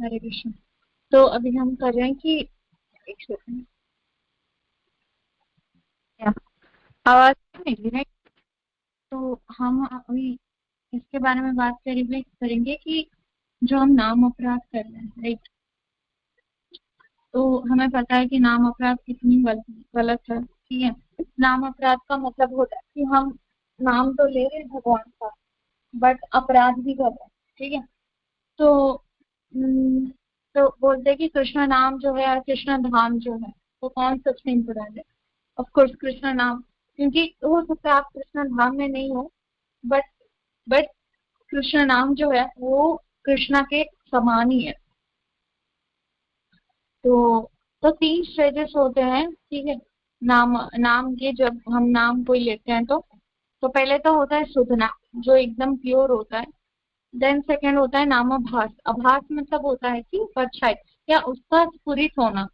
हरे कृष्ण। तो अभी हम कर रहे हैं कि एक सेकंड, आवाज नहीं रही है। तो हम अभी इसके बारे में बात करेंगे कि जो हम नाम अपराध कर रहे हैं, राइट। तो हमें पता है कि नाम अपराध कितनी गलत है, ठीक है। नाम अपराध का मतलब होता है कि हम नाम तो ले रहे हैं भगवान का, बट अपराध भी कर रहे हैं, ठीक है। तो हम्म, तो बोलते हैं कि कृष्ण नाम जो है और कृष्ण धाम जो है वो कौन सबसे इम्पोर्टेंट है। ऑफ कोर्स कृष्ण नाम, क्योंकि हो सकता है आप कृष्ण धाम में नहीं हो, बट बट कृष्ण नाम जो है वो कृष्णा के समान ही है। तो 3 स्टेजेस होते हैं, ठीक है। नाम नाम के जब हम नाम कोई लेते हैं तो पहले तो होता है शुद्ध नाम जो एकदम प्योर होता है। देन सेकंड होता है नामाभास। आभास मतलब होता है कि परछाई या उसका स्फुरित होना,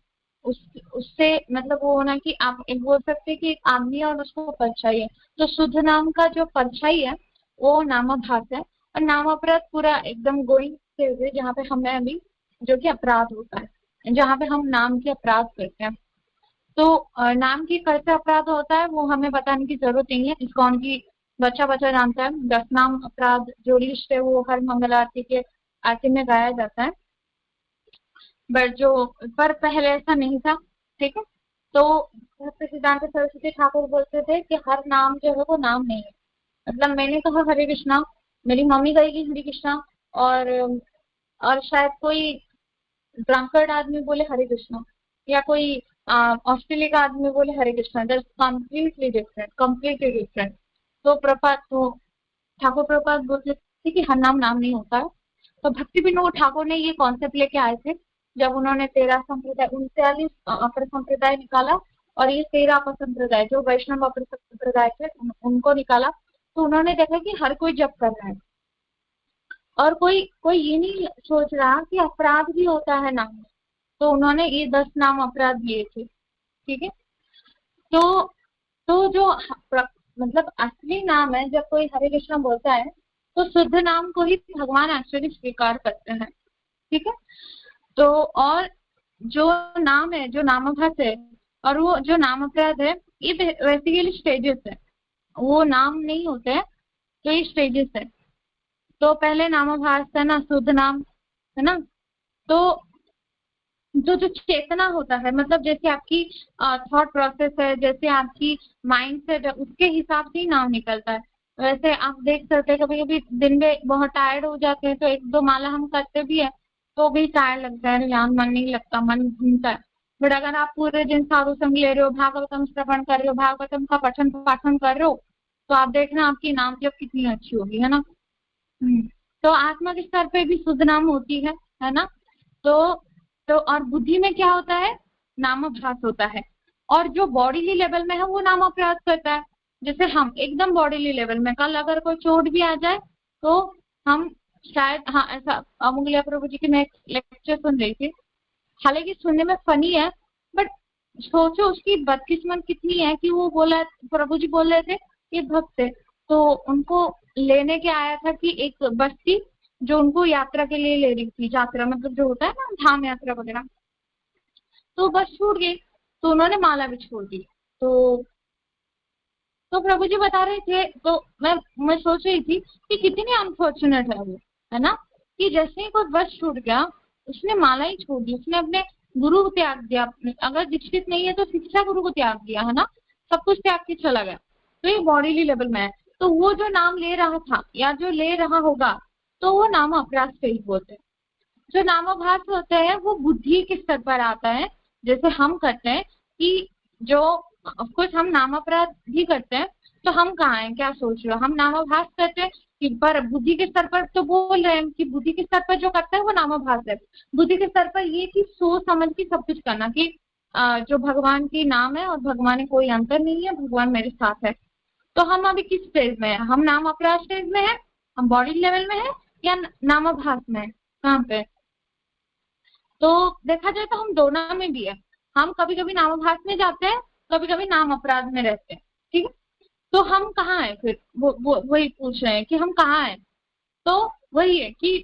उस उससे मतलब वो होना कि आप एक बोल सकते हैं कि एक आदमी और उसको परछाई है। तो शुद्ध नाम का जो परछाई है वो नामाभास है। और नाम अपराध पूरा एकदम गोइंग से हुए जहाँ पे हमें अभी जो कि अपराध होता है, जहाँ पे हम नाम के अपराध करते हैं। तो नाम की कैसे अपराध होता है वो हमें बताने की जरूरत नहीं है, इस्कॉन की बच्चा बच्चा जानता है। 10 नाम अपराध जो लिस्ट है वो हर मंगल आरती के आरती में गाया जाता है। बट पर पहले ऐसा नहीं था, ठीक है। तो भक्त सिद्धांत सरस्वती ठाकुर बोलते थे कि हर नाम जो है वो नाम नहीं है। मतलब मैंने कहा हरे कृष्णा, मेरी मम्मी कहेगी हरे कृष्णा, और शायद कोई ड्रंकर्ड आदमी बोले हरे कृष्णा, या कोई ऑस्ट्रेलिया का आदमी बोले Hare Krishna, that's completely different, completely different. तो ठाकुर प्रपात बोलते थे कि हर नाम नाम नहीं होता है। तो भक्ति विनोद ठाकुर ने ये कॉन्सेप्ट लेके आए थे जब उन्होंने 13 संप्रदाय 39 अपर संप्रदाय निकाला, और ये 13 अपर संप्रदाय जो वैष्णव अपर संप्रदाय थे उनको निकाला। तो उन्होंने देखा कि हर कोई जप कर रहा है, और कोई कोई ये नहीं सोच रहा कि अपराध भी होता है नाम में। तो उन्होंने ये 10 नाम अपराध दिए थे, ठीक है। तो जो मतलब असली नाम है, जब कोई हरे कृष्णा बोलता है तो शुद्ध नाम को ही भगवान एक्चुअली स्वीकार करते हैं, ठीक है। तो और जो नाम है, जो नामाभास है, और वो जो नाम अपराध है, ये बेसिकली स्टेजेस है, वो नाम नहीं होते हैं। तो ये स्टेजेस है। तो पहले नामाभास है ना, शुद्ध नाम, है ना। तो जो चेतना होता है, मतलब जैसे आपकी थॉट प्रोसेस है, जैसे आपकी माइंड सेट है, उसके हिसाब से ही नाम निकलता है। वैसे आप देख सकते हैं कभी कभी दिन में बहुत टायर्ड हो जाते हैं तो 1-2 माला हम करते भी है तो भी टायर्ड लगता है, यार मन नहीं लगता, मन घूमता है। बट अगर आप पूरे दिन साधु संग ले रहे हो, भागवतम श्रवण कर रहे हो, भागवतम का पठन पाठन कर रहे हो, तो आप देखना आपकी नाम जप कितनी अच्छी होगी, है ना। हम्म। तो आत्मा के स्तर पे भी शुद्ध नाम होती है ना। तो और बुद्धि में क्या होता है, नामाभास होता है। और जो बॉडीली लेवल में है वो नाम अपराध करता है। जैसे हम एकदम बॉडीली लेवल में कल अगर कोई चोट भी आ जाए तो हम शायद, हाँ ऐसा अमूल्य प्रभु जी की मैं एक लेक्चर सुन रही थी, हालांकि सुनने में फनी है, बट सोचो उसकी बदकिस्मत कितनी है कि वो बोला, प्रभु जी बोल रहे थे कि भक्त है, तो उनको लेने के आया था कि एक बस थी जो उनको यात्रा के लिए ले रही थी, यात्रा मतलब जो होता है ना धाम यात्रा वगैरह। तो बस छूट गई, तो उन्होंने माला भी छोड़ दी। तो प्रभु जी बता रहे थे, तो मैं सोच रही थी कि कितनी अनफॉर्चुनेट है वो, है ना। कि जैसे ही कोई बस छूट गया उसने माला ही छोड़ दी, उसने अपने गुरु को त्याग दिया, अगर दीक्षित नहीं है तो शिक्षा गुरु को त्याग दिया, है ना। सब कुछ त्याग के चला गया। तो ये बॉडीली लेवल में है। तो वो जो नाम ले रहा था या जो ले रहा होगा, तो वो नाम अपराध से ही बोलते हैं। जो नामाभास होता है वो बुद्धि के स्तर पर आता है। जैसे हम करते हैं कि जो ऑफकोर्स हम नाम अपराध भी करते हैं, तो हम कहाँ हैं, क्या सोच रहे हो, हम नामाभास करते हैं कि पर बुद्धि के स्तर पर तो बोल रहे हैं कि बुद्धि के स्तर पर जो करता है वो नामाभास है। बुद्धि के स्तर पर ये कि सोच समझ के सब कुछ करना कि जो भगवान की नाम है और भगवान में कोई अंतर नहीं है, भगवान मेरे साथ है। तो हम अभी किस स्टेज में है, हम नाम अपराध स्टेज में है, हम बॉडी लेवल में है, या नामाभास में है, कहाँ पे। तो देखा जाए तो हम दोनों में भी है। हम कभी कभी नामाभास में जाते हैं, कभी कभी नाम अपराध में रहते हैं, ठीक है। तो हम कहाँ हैं फिर, वही पूछ रहे हैं कि हम कहाँ हैं। तो वही है कि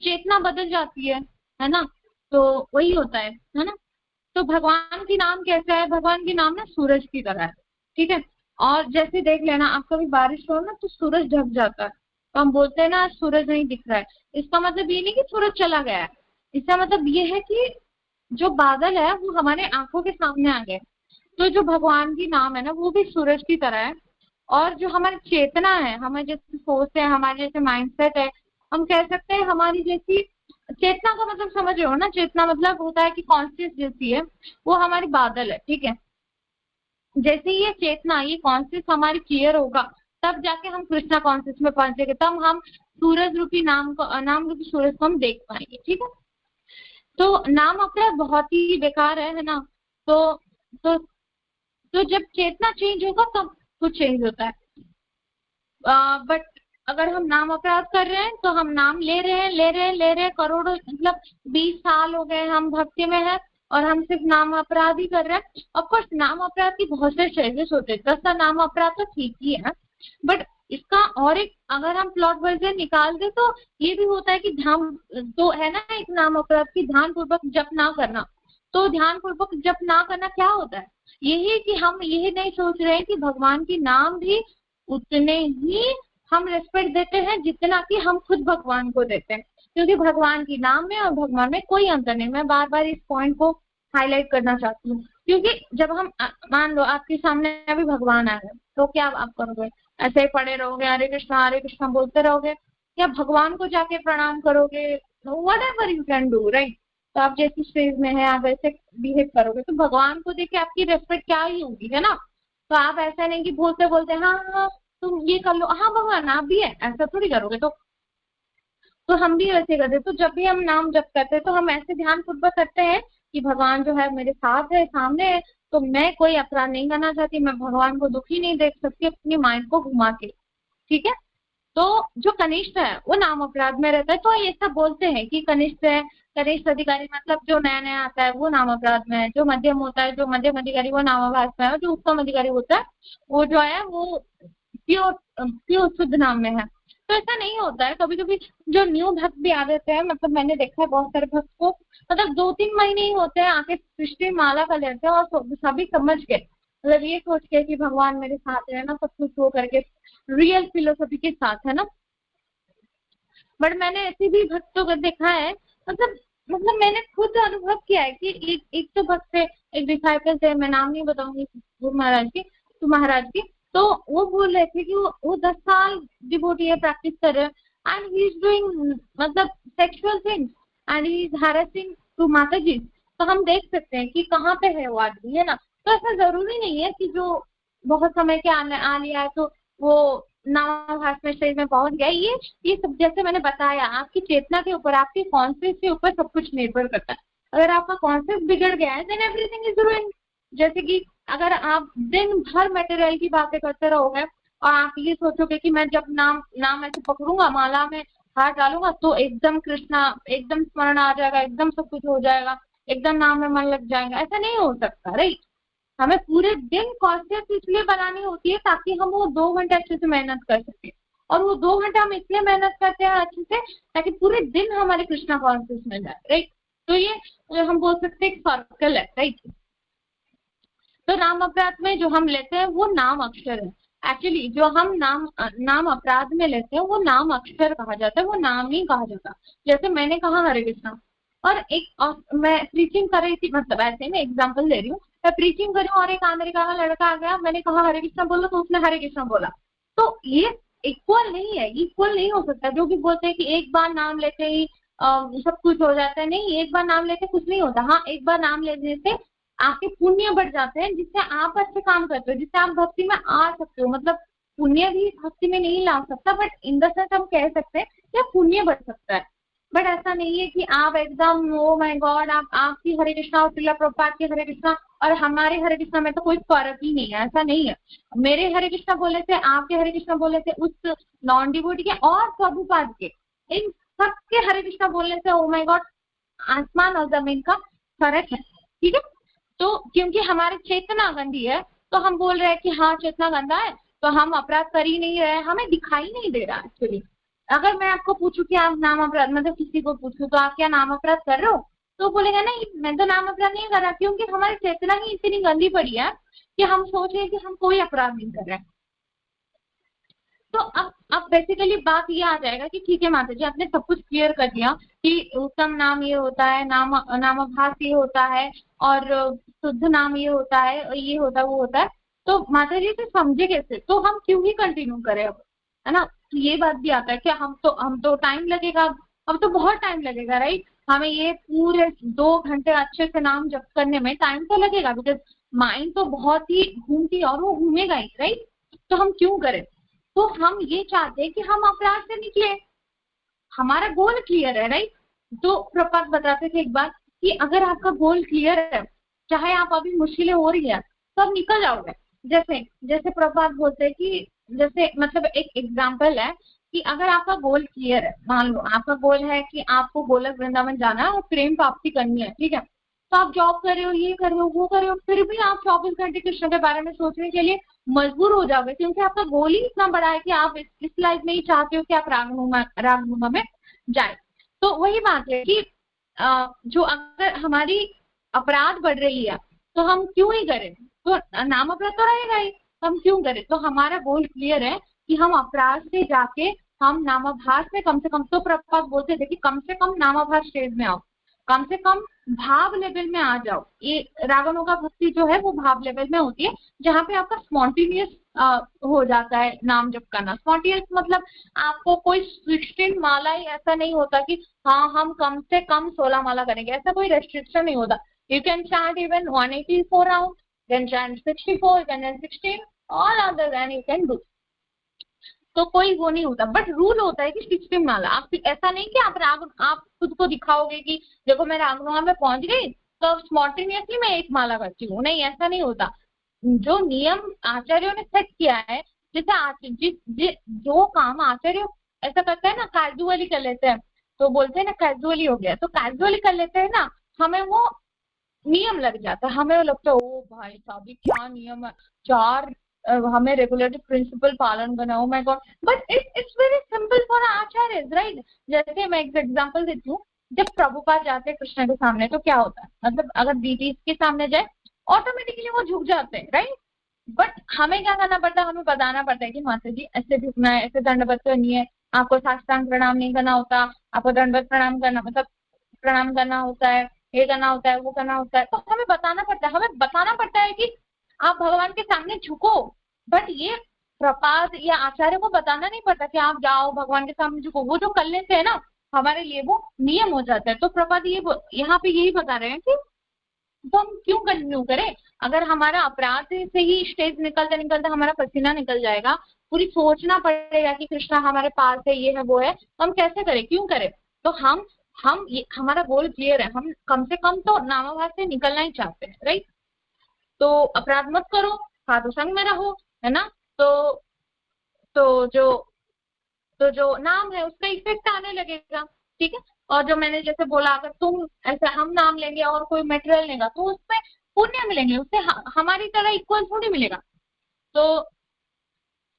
चेतना बदल जाती है, है ना। तो वही होता है ना। तो भगवान की नाम कैसा है, भगवान की नाम ना सूरज की तरह है, ठीक है। और जैसे देख लेना, आप कभी बारिश हो ना तो सूरज ढक जाता है, तो हम बोलते हैं ना आज सूरज नहीं दिख रहा है। इसका मतलब ये नहीं कि सूरज चला गया है, इसका मतलब ये है कि जो बादल है वो हमारे आंखों के सामने आ गए। तो जो भगवान की नाम है ना वो भी सूरज की तरह है। और जो हमारी चेतना है, हमारे जैसे सोच है, हमारे जैसे माइंडसेट है, हम कह सकते हैं हमारी जैसी चेतना का मतलब समझ रहे हो ना, चेतना मतलब होता है कि कॉन्शियस जैसी है, वो हमारी बादल है, ठीक है। जैसे ये चेतना, ये कॉन्शियस हमारी क्लियर होगा, तब जाके हम कृष्णा कॉन्शियस में पहुंचेंगे, तब हम सूरज रूपी नाम रूपी सूरज को हम देख पाएंगे, ठीक है। तो नाम अपना बहुत ही बेकार है ना। तो तो तो जब चेतना चेंज होगा तब कुछ चेंज होता है। बट अगर हम नाम अपराध कर रहे हैं तो हम नाम ले रहे हैं करोड़ों, मतलब 20 साल हो गए हम भक्ति में है और हम सिर्फ नाम अपराध ही कर रहे हैं। ऑफकोर्स नाम अपराध की बहुत से स्टेजेस होते हैं, 10 नाम अपराध तो ठीक ही है, बट इसका और एक अगर हम प्लॉट वर्जन निकाल दे तो ये भी होता है कि ध्यान, तो है ना एक नाम अपराध की ध्यान पूर्वक जप ना करना। तो ध्यान पूर्वक जप ना करना क्या होता है, यही कि हम यही नहीं सोच रहे हैं कि भगवान की नाम भी उतने ही हम रेस्पेक्ट देते हैं जितना कि हम खुद भगवान को देते हैं, क्योंकि भगवान की नाम में और भगवान में कोई अंतर नहीं। मैं बार बार इस पॉइंट को हाईलाइट करना चाहती हूँ, क्योंकि जब हम मान लो आपके सामने अभी भगवान आ गए तो क्या आप करोगे, ऐसे ही पड़े रहोगे हरे कृष्णा बोलते रहोगे, या भगवान को जाके प्रणाम करोगे, what ever you can do right. तो आप जैसी स्टेज में है आप ऐसे बिहेव करोगे, तो भगवान को देख के आपकी रेस्पेक्ट क्या ही होगी, है ना। तो आप ऐसा नहीं कि बोलते बोलते हाँ हाँ तुम ये कर लो, हाँ भगवान आप भी है, ऐसा थोड़ी करोगे। तो हम भी वैसे करते, तो जब भी हम नाम जप करते हैं तो हम ऐसे ध्यान पूर्वक करते हैं कि भगवान जो है मेरे साथ है, सामने है, तो मैं कोई अपराध नहीं करना चाहती, मैं भगवान को दुखी नहीं देख सकती अपनी माइंड को घुमा के, ठीक है। तो जो कनिष्ठ है वो नाम अपराध में रहता है, तो ये सब बोलते हैं कि कनिष्ठ है, कनिष्ठ अधिकारी मतलब जो नया नया आता है वो नाम अपराध में है, जो मध्यम होता है, जो मध्यम अधिकारी वो नामाभास में है, और जो उत्तम अधिकारी होता है वो जो है वो प्योर प्योर शुद्ध नाम में है। तो ऐसा नहीं होता है, कभी कभी जो न्यू भक्त भी आ जाते हैं, मतलब मैंने देखा है बहुत सारे भक्त को, मतलब 2-3 महीने ही होते हैं आके सृष्टि माला कर लेते हैं और सभी समझ गए, मतलब ये सोच के कि भगवान मेरे साथ है ना, सब कुछ हो करके रियल फिलोसफी के साथ, है ना। बट मैंने ऐसे भी भक्तों को देखा है, मतलब मैंने खुद अनुभव किया है कि एक तो भक्त थे, एक डिसाइपल थे, मैं नाम नहीं बताऊंगी गुरु महाराज की, तो महाराज की, तो वो बोल रहे थे कि वो 10 साल डिवोटी है, प्रैक्टिस कर रहे हैं एंड ही इज डूइंग मतलब sexual things and he is harassing to माता जी। तो हम देख सकते हैं कि कहाँ पे है वो आदमी, है ना। तो ऐसा जरूरी नहीं है कि जो बहुत समय के आ लिया है तो वो नामाभास में शरीर में पहुंच गया। ये सब जैसे मैंने बताया आपकी चेतना के ऊपर, आपकी कॉन्शियस के ऊपर सब कुछ निर्भर करता है। अगर आपका कॉन्शियस बिगड़ गया है देन एवरीथिंग इज रूइंड। जैसे कि अगर आप दिन भर मटेरियल की बातें करते रहोगे और आप ये सोचोगे कि मैं जब नाम ऐसे पकड़ूंगा, माला में हाथ डालूंगा तो एकदम कृष्णा, एकदम स्मरण आ जाएगा, एकदम सब कुछ हो जाएगा, एकदम नाम में मन लग जाएगा, ऐसा नहीं हो सकता राइट। हमें पूरे दिन कॉन्शियस इसलिए बनानी होती है ताकि हम वो 2 घंटे अच्छे से मेहनत कर सके, और वो 2 घंटे हम इसलिए मेहनत करते हैं अच्छे से ताकि पूरे दिन हमारे कृष्णा कॉन्शियस में जाए राइट। तो ये हम बोल सकते हैं एक सर्कल है राइट। तो नाम अपराध में जो हम लेते हैं वो नाम अक्षर है, एक्चुअली जो हम नाम अपराध में लेते हैं वो नाम अक्षर कहा जाता है, वो नाम नहीं कहा जाता। जैसे मैंने कहा हरे कृष्णा, और मैं प्रीचिंग कर रही थी, मतलब ऐसे मैं एग्जांपल दे रही हूँ, मैं प्रीचिंग कर रही हूँ और एक अमेरिका का लड़का आ गया, मैंने कहा हरे कृष्णा बोलो तो उसने हरे कृष्णा बोला, तो ये इक्वल नहीं है, इक्वल नहीं हो सकता। जो भी बोलते हैं कि एक बार नाम लेते ही सब कुछ हो जाता है, नहीं, एक बार नाम लेते कुछ नहीं होता। हाँ, एक बार नाम लेने से आपके पुण्य बढ़ जाते हैं जिससे आप अच्छे काम करते हो, जिससे आप भक्ति में आ सकते हो, मतलब पुण्य भी भक्ति में नहीं ला सकता, बट इन द सेंस हम कह सकते हैं कि पुण्य बढ़ सकता है। बट ऐसा नहीं है कि आप एकदम ओ माय गॉड आपकी हरे कृष्णा और श्रीला प्रभुपाद की हरे कृष्णा और हमारे हरे कृष्णा में तो कोई फर्क ही नहीं है, ऐसा नहीं है। मेरे हरे कृष्णा बोले थे, आपके हरे कृष्णा बोले थे, उस नॉन डिवोटी के और प्रभुपाद के, इन सबके हरे कृष्णा बोलने से ओ माय गॉड आसमान और जमीन का फर्क है, ठीक है। तो क्योंकि हमारी चेतना गंदी है तो हम बोल रहे हैं कि हाँ चेतना गंदा है तो हम अपराध कर ही नहीं रहे, हमें दिखाई नहीं दे रहा एक्चुअली, अगर मैं आपको पूछूं कि आप नाम अपराध, मतलब किसी को पूछूं तो आप क्या नाम अपराध कर रहे हो, तो बोलेगा नहीं मैं तो नाम अपराध नहीं कर रहा, क्योंकि हमारी चेतना ही इतनी गंदी पड़ी है कि हम सोच रहे हैं कि हम कोई अपराध नहीं कर रहे हैं। तो अब बेसिकली बात ये आ जाएगा कि ठीक है माता जी, आपने सब कुछ क्लियर कर दिया कि उत्तम नाम ये होता है, नामाभास ये होता है, और शुद्ध नाम ये होता है, ये होता है, वो होता है। तो माता जी से समझे कैसे, तो हम क्यों ही कंटिन्यू करें अब, है ना। तो ये बात भी आता है कि हम तो टाइम लगेगा, अब तो बहुत टाइम लगेगा, राइट। हमें ये पूरे 2 घंटे अच्छे से नाम जप करने में टाइम तो लगेगा, बिकॉज माइंड तो बहुत ही घूमती और वो घूमेगा ही, राइट। तो हम क्यों करें। तो हम ये चाहते हैं कि हम अपराध से निकले, हमारा गोल क्लियर है, राइट। तो प्रपात बताते थे एक बात कि अगर आपका गोल क्लियर है, चाहे आप अभी मुश्किलें हो रही है तो आप निकल जाओगे। जैसे जैसे प्रपात बोलते हैं कि जैसे मतलब एक एग्जाम्पल है कि अगर आपका गोल क्लियर है, मान लो आपका गोल है कि आपको गोलक वृंदावन जाना है और प्रेम प्राप्ति करनी है, ठीक है। तो आप जॉब कर रहे हो, ये कर रहे हो, वो कर रहे हो, फिर भी आप 24 घंटे कृष्ण के बारे में सोचने के लिए मजबूर हो जाओगे, क्योंकि आपका गोल ही इतना बड़ा है कि आप इस लाइफ में ही चाहते हो कि आप रागनुमा में जाए। तो वही बात है कि जो अगर हमारी अपराध बढ़ रही है तो हम क्यों ही करें, तो नाम अपराध तो रहेगा ही, हम क्यों करें। तो हमारा गोल क्लियर है कि हम अपराध से जाके हम नामाभास में कम से कम, तो प्रभुपाद बोलते थे कि कम से कम नामाभास स्टेज में आओ, कम से कम भाव लेवल में आ जाओ। ये रागनों का भक्ति जो है वो भाव लेवल में होती है, जहाँ पे आपका स्पॉन्टेनियस हो जाता है नाम जप करना। स्पॉन्टेनियस मतलब आपको कोई 16 माला ही ऐसा नहीं होता कि हाँ हम कम से कम 16 माला करेंगे, ऐसा कोई रेस्ट्रिक्शन नहीं होता। You can chant even 184 round, can chant 64, can chant 16, all other than you can do. तो कोई वो नहीं होता, बट रूल होता है कि 16 माला। आप ऐसा नहीं कि आप खुद को दिखाओगे कि देखो मैं रागनुमा में पहुंच गई तो स्पॉन्टेनियसली मैं एक माला करती हूँ, नहीं ऐसा नहीं होता। जो नियम आचार्यों ने सेट किया है, जैसे जो काम आचार्य ऐसा करते हैं ना, कैजुअली कर लेते हैं, तो बोलते हैं ना कैजुअली हो गया, तो कैजुअली कर लेते हैं ना, हमें वो नियम लग जाता है, हमें लगता है ओ भाई साहब ये क्या नियम है, चार हमें रेगुलेटरी प्रिंसिपल पालन करना, oh my God. But it's very simple for Acharya, right. जैसे मैं एक एग्जांपल देती हूँ, जब प्रभुपाद जाते हैं कृष्ण के सामने तो क्या होता है, मतलब अगर डीटीज के सामने जाए ऑटोमेटिकली वो झुक जाते हैं, राइट। बट हमें क्या करना पड़ता है, हमें बताना पड़ता है कि माता जी ऐसे झुकना है, ऐसे दंडवत करनी है, आपको साष्टांग प्रणाम नहीं करना होता, आपको दंडवत प्रणाम करना मतलब प्रणाम करना होता है, ये करना होता है, वो करना होता है। तो हमें बताना पड़ता है, हमें बताना पड़ता है कि आप भगवान के सामने झुको। बट ये प्रपाद या आचार्य को बताना नहीं पड़ता कि आप जाओ भगवान के सामने झुको, वो जो कर लेते हैं ना हमारे लिए वो नियम हो जाता है। तो प्रपाद ये यहाँ पे यही बता रहे हैं कि तो हम क्यों कंटिन्यू करें, अगर हमारा अपराध से ही स्टेज निकलते निकलते हमारा पसीना निकल जाएगा, पूरी सोचना पड़ेगा कि कृष्णा हमारे पास है, ये है, वो है, तो हम कैसे करें, क्यों करें। तो हम ये हमारा गोल क्लियर है, हम कम से कम तो नामाभास से निकलना ही चाहते हैं, राइट। तो अपराध मत करो, साधु संग में रहो, है ना। तो तो जो तो जो नाम है उसका इफेक्ट आने लगेगा, ठीक है। और जो मैंने जैसे बोला, अगर तुम ऐसे हम नाम लेंगे और कोई मटेरियल लेगा तो उसमें पुण्य मिलेंगे, उससे हमारी तरह इक्वल थोड़ी मिलेगा। तो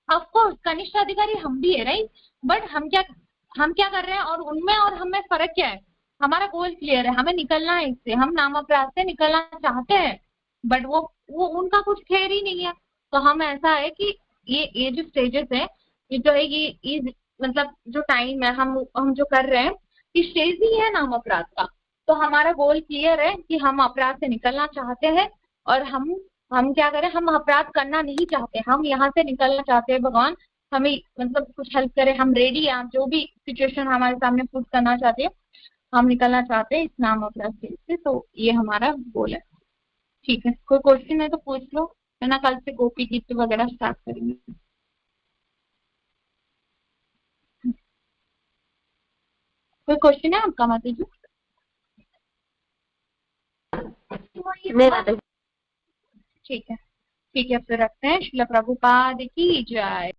ऑफकोर्स कनिष्ठ अधिकारी हम भी है, राइट। बट हम क्या कर रहे हैं और उनमें और हमें फर्क क्या है, हमारा गोल क्लियर है, हमें निकलना है इससे, हम नाम अपराध से निकलना चाहते हैं। बट वो उनका कुछ खैर ही नहीं है। तो हम ऐसा है कि ये जो स्टेजेस है, ये जो है ये मतलब जो टाइम है हम जो कर रहे हैं, ये स्टेज ही है नाम अपराध का। तो हमारा गोल क्लियर है कि हम अपराध से निकलना चाहते हैं, और हम क्या करें, हम अपराध करना नहीं चाहते, हम यहाँ से निकलना चाहते हैं। भगवान हमें मतलब कुछ हेल्प करे, हम रेडी हैं, आप जो भी सिचुएशन हमारे सामने पुट करना चाहते हैं, हम निकलना चाहते हैं इस नाम अपराध से। तो ये हमारा गोल है, ठीक है। कोई क्वेश्चन है तो पूछ लो, है ना। कल से गोपी गीत वगैरह स्टार्ट करेंगे। कोई क्वेश्चन है आपका माता जी। ठीक है, ठीक है, फिर रखते हैं। श्रील प्रभुपाद की जय।